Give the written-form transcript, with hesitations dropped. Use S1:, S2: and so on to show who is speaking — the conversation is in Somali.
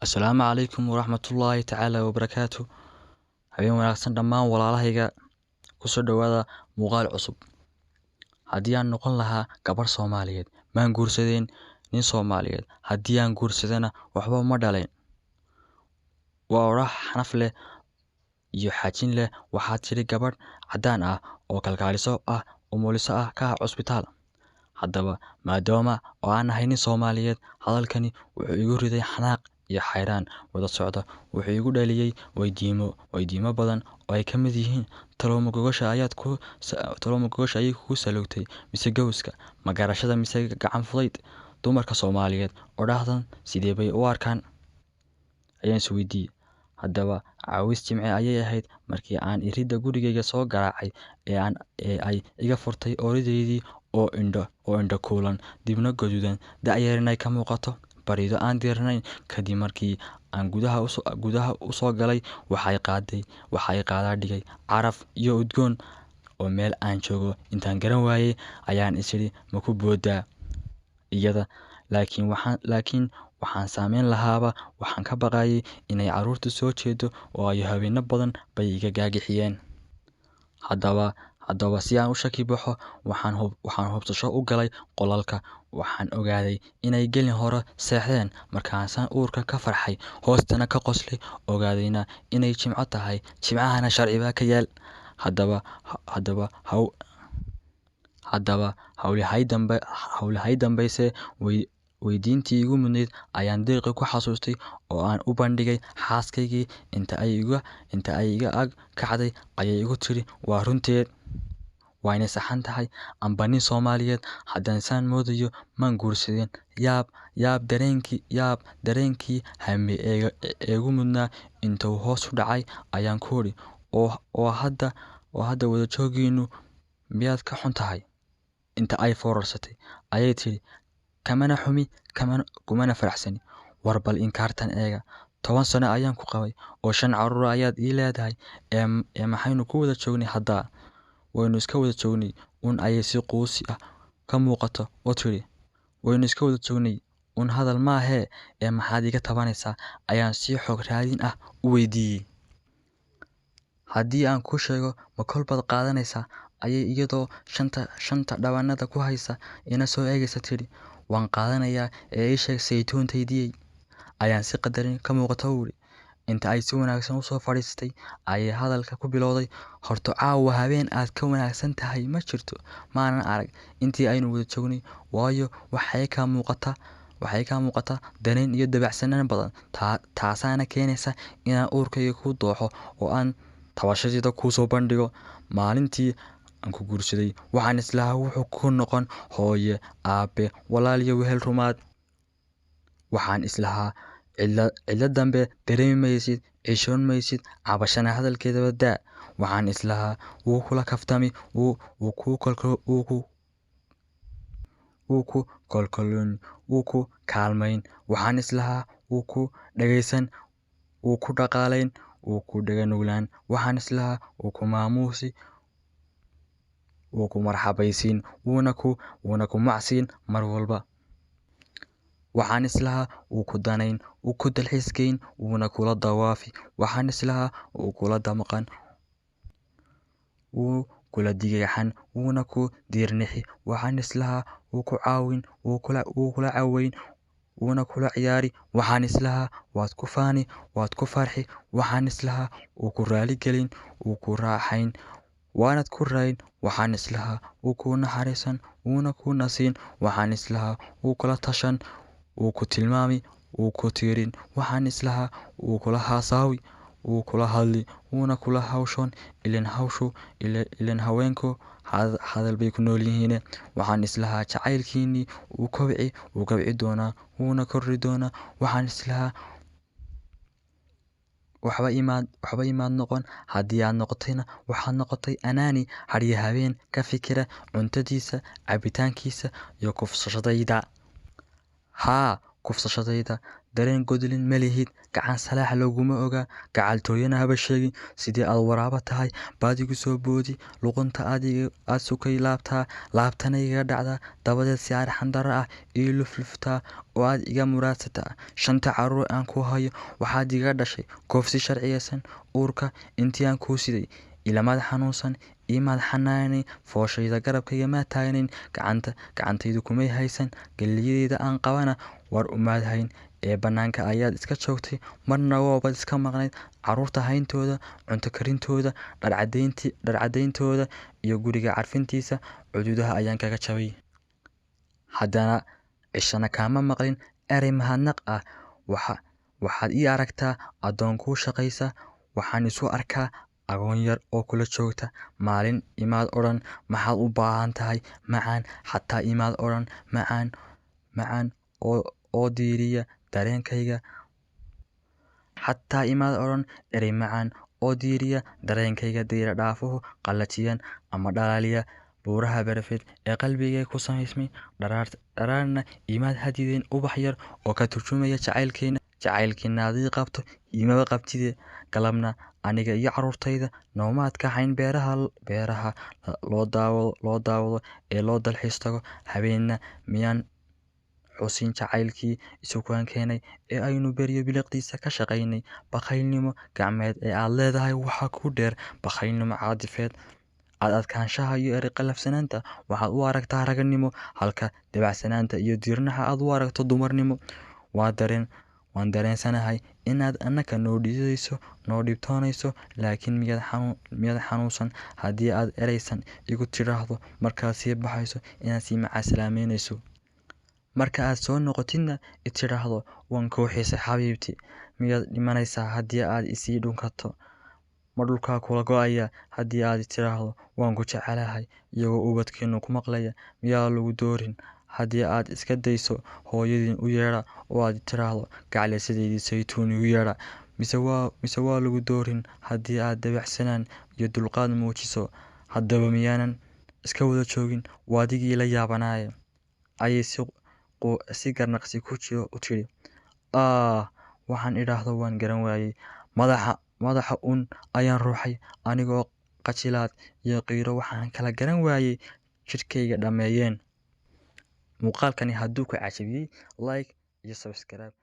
S1: Asalaamu calaykum waraxmatullaahi tacaala wabarakaatu. Habeen wanaagsan dhammaan walaalahayga, ku soo dhawaada muuqaal cusub. Haddii aan noqon lahaa gabar Soomaaliyeed, maan guursadeen nin Soomaaliyeed. Haddii aan guursadana waxba ma dhalayn. Waa orax xanaf leh iyo xajin leh. Waxaa tiri gabadh caddaan ah oo kalkaaliso ah, umuliso ah ka ah cusbitaal. Haddaba maadaama oo aan ahay nin Soomaaliyeed, hadalkani wuxuu igu riday xanaaq iyo xayraan wada socda. Wuxuu igu dhaliyay weydiimo badan oo ay ka mid yihiin: talooma gogosha ayay kugu salowtay mise gowska, ma garashada mise gacan fudayd? Dumarka Soomaaliyeed oo dhahdan sidee bay u arkaan, ayaan is weydiiyey. Haddaba caawis jimce ayay ahayd markii aan iridda gurigayga soo garaacay ee ay iga furtay ooridaydii oo indho kuulan, dibna gaduudan, da'yarina ka muuqato, barido aan diirnayn. Kadib markii aan gudaha u soo galay, waxay qaadaa dhigay caraf iyo udgoon oo meel aan joogo intaan garan waayay ayaan is idhi ma ku booddaa iyada. Laakiin waxaan samayn lahaaba waxaan ka baqayay inay carruurtu soo jeedo oo ay habeeno badan bay iga gaagixiyeen. Haddaba si aan u shaki baxo, waxaan hubsasho u galay qolalka. Waxaan ogaaday inay gelin hore seexdeen. Markaasaan uurka ka farxay, hoostana ka qoslay, ogaadayna inay jimco tahay. Jimcahana sharci baa ka yaal. Haddaba hawlahay dambayse weydiintii igu mudnayd ayaan deeqi ku xasuustay oo aan u bandhigay xaaskaygii. Inta ay iga ag kacday ayay igu tiri, waa runteed, wayna saxan tahay. Amba nin Soomaaliyeed haddaan saan moodayo maan guursadeen. Yaab dareenkii hame eegu mudnaa intuu hoos u dhacay ayaan ku idhi, oo hadda wada joogiinu miyaad ka xun tahay? Inta ay foorarsatay ayay tiri, kamana xumi kumana faraxsani. War bal inkaartan eega, 10 sano ayaan ku qabay oo 5 carruur ayaad ii leedahay. Maxaynu ku wada joognay hadda? Waynu iska wada joognay ayay si quusi ah ka muuqato oo tiri, waynu iska wada joognay hadal maahee maxaad iga tabanaysaa? Ayaan si xog raadin ah u weydiiyey. Haddii aan ku sheego ma kol baad qaadanaysaa, ayay iyadoo shanta dhabanada ku haysa ina soo eegaysa tiri, waan qaadanayaa ii sheeg saytuuntaydii. Ayaan si qadarin ka muuqato u idhi. Inta ay si wanaagsan u soo fadhiistay ayay hadalka ku bilowday, horta caawa habeen aad ka wanaagsan tahay ma jirto. Maanan arag intii aynu wada joognay, waayo waxay ka muuqata danayn iyo dabacsanaan badan. Taasaana keenaysa inaan uurkayga ku dooxo oo aan tabashadeeda kuu soo bandhigo. Maalintii aan ku guursaday waxaan islahaa wuxuu ku noqon hooye, aabe, walaal iyo wehel rumaad. Waxaan islahaa cidlo dambe dareemi maysid, cishoon maysid, cabashana hadalkeedaba daa. Waxaan islahaa wuu kula kaftami, wuu ku kolkolin, wuu ku kaalmayn. Waxaan islahaa wuu ku dhagaysan, wuu ku dhaqaalayn, wuu ku dhaganuglaan. Waxaan islahaa wuu ku maamuusi, wuu ku marxabaysiin, wuuna ku macsiin mar walba. Waxaan islahaa wuu ku danayn, wuu ku dalxiisgeyn, wuuna kula dawaafi. Waxaan islahaa wuu kula damqan, wuu kula digaxan, wuuna ku diirnixi. Waxaan islahaa wuu ku caawin, wuu kula caweyn, wuuna kula ciyaari. Waxaan islahaa waad ku faani, waad ku farxi. Waxaan islahaa wuu ku raali gelin, wuu ku raaxayn, waanad ku rayn. Waxaan islahaa wuu ku naxariisan, wuuna ku nasiin. Waxaan islahaa wuu kula tashan, wuu ku tilmaami, wuu ku tiirin. Waxaan islahaa wuu kula haasaawi, wuu kula hadli, wuuna kula hawshoon. Ileen haweenku hadal bay ku nool yihiin. Waxaan islahaa jacaylkiinii wuu kobci doonaa, wuuna kordhi doonaa. Waxaan islahaa waxba imaad noqon. Haddii aad noqotayna waxaad noqotay anaani, hadhiyo habeen ka fikira cuntadiisa, cabitaankiisa iyo kufsashadayda. Haa, kufsashadayda dareen godlin ma lihid gacan salaax laguma ogaa gacaltooyana haba sheegin sidii aad waraaba tahay baad igu soo boodi luqunta aad sukay laabtana iga dhacdaa dabadeed si arxandara ah ii lufluftaa oo aad iga muraadsataa 5 caruur aan ku hayo waxaad iga dhashay koofsi sharciyeysan uurka intii aan kuu siday ilamaad xanuunsan imaad xanaanayn fooshayda garabkayga maa taagnayn gacantaydu kumay haysan galliyadayda aan qabana war umaad hayn ee bannaanka ayaad iska joogtay marna waabad iska maqnayd caruurta hayntooda cunto karintooda dharcadayntooda iyo guriga carfintiisa cududaha ayaan kaga jabay haddana cishana kaama maqlin erey mahadnaq ah waxaad ii aragtaa addoon kuu shaqaysa waxaan isu arkaa agoon yar oo kula joogta maalin imaad odhan maxaad u baahan tahay macaan xataa imaad odhan macaan oo diiriya dareenkayga xataa imaad odhan erey macaan oo diiriya dareenkayga diira dhaafuhu qallajiyan ama dhalaaliya buuraha barafeed ee qalbigay ku samaysmay dharaarna imaad hadideen ubax yar oo ka turjumaya jacaylkiina adii qabto imaba qabtide galabna aniga iyo caruurtayda noomaad ka hayn beeraha loo daawado ee loo dalxiis tago habeenna miyaan xusin jacaylkii isukaan keenay ee aynu beryo biliqdiisa ka shaqaynay bakhaylnimo gacmeed ee aad leedahay waxaa ku dheer bakhaylnimo caadifeed aad adkaanshaha iyo eri qalafsanaanta waxaad u aragtaa raganimo halka dabacsanaanta iyo diirnaha aad u aragto dumarnimo waan dareensanahay inaad annaka noo dhidayso noo dhibtoonayso laakiin miyaad xanuunsan haddii aad eraysan igu tidhaahdo markaad sii baxayso inaad sii macaasalaameynayso marka aad soo noqotidna itidhaahdo waan kuu xiisay xabiibti miyaad dhimanaysaa haddii aad isii dhunkato ma dhulkaa kula go-aya haddii aad tidhaahdo waan ku jecelahay iyagoo ubadkiinu ku maqlaya miyaa lagu doorin haddii aad iska dayso hooyadiin u yeedha oo aad tidhaahdo gaclaysadeydii saytuun igu yeedha mise waa lagu doorin haddii aad dabacsanaan iyo dulqaad muujiso haddaba miyaanan iska wada joogin waadigii la yaabanaaye ayay si garnaqsi ku jiro u tidhi waxaan idhaahdo waan garan waayey madaxa un ayaan ruuxay anigoo qajilaad iyo qiiro waxaan kala garan waayey jidhkayga dhammeeyeen muuqaalkani hadduu ku cajabiyey like iyo subscribe